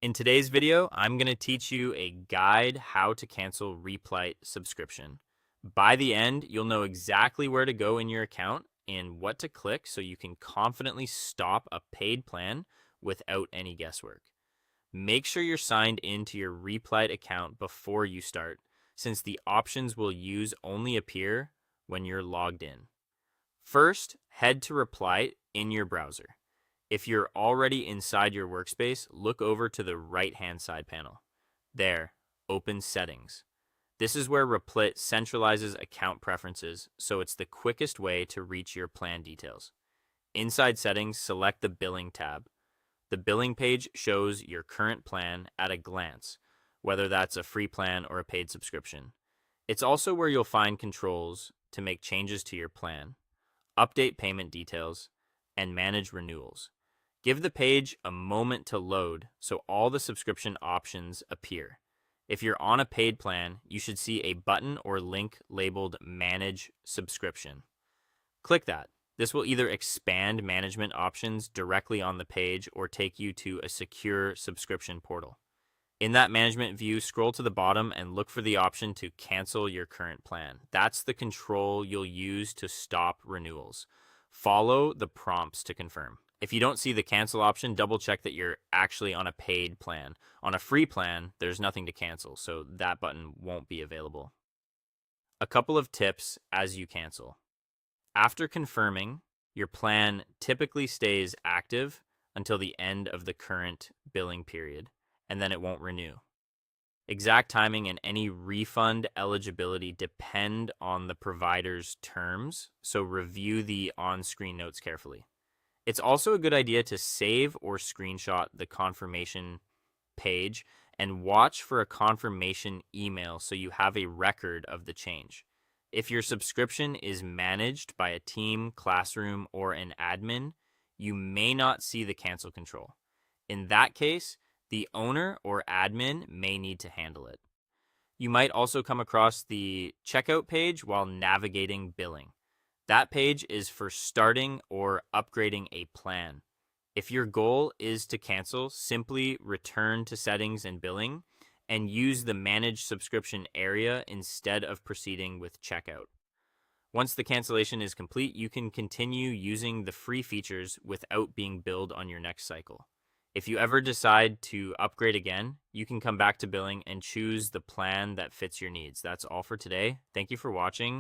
In today's video, I'm going to teach you a guide how to cancel Replit subscription. By the end, you'll know exactly where to go in your account and what to click so you can confidently stop a paid plan without any guesswork. Make sure you're signed into your Replit account before you start, since the options we'll use only appear when you're logged in. First, head to Replit in your browser. If you're already inside your workspace, look over to the right-hand side panel. There, open Settings. This is where Replit centralizes account preferences, so it's the quickest way to reach your plan details. Inside Settings, select the Billing tab. The billing page shows your current plan at a glance, whether that's a free plan or a paid subscription. It's also where you'll find controls to make changes to your plan, update payment details, and manage renewals. Give the page a moment to load so all the subscription options appear. If you're on a paid plan, you should see a button or link labeled Manage Subscription. Click that. This will either expand management options directly on the page or take you to a secure subscription portal. In that management view, scroll to the bottom and look for the option to cancel your current plan. That's the control you'll use to stop renewals. Follow the prompts to confirm. If you don't see the cancel option, double check that you're actually on a paid plan. On a free plan, there's nothing to cancel, so that button won't be available. A couple of tips as you cancel. After confirming, your plan typically stays active until the end of the current billing period, and then it won't renew. Exact timing and any refund eligibility depend on the provider's terms, so review the on-screen notes carefully. It's also a good idea to save or screenshot the confirmation page and watch for a confirmation email so you have a record of the change. If your subscription is managed by a team, classroom, or an admin, you may not see the cancel control. In that case, the owner or admin may need to handle it. You might also come across the checkout page while navigating billing. That page is for starting or upgrading a plan. If your goal is to cancel, simply return to Settings and Billing and use the Manage Subscription area instead of proceeding with checkout. Once the cancellation is complete, you can continue using the free features without being billed on your next cycle. If you ever decide to upgrade again, you can come back to billing and choose the plan that fits your needs. That's all for today. Thank you for watching.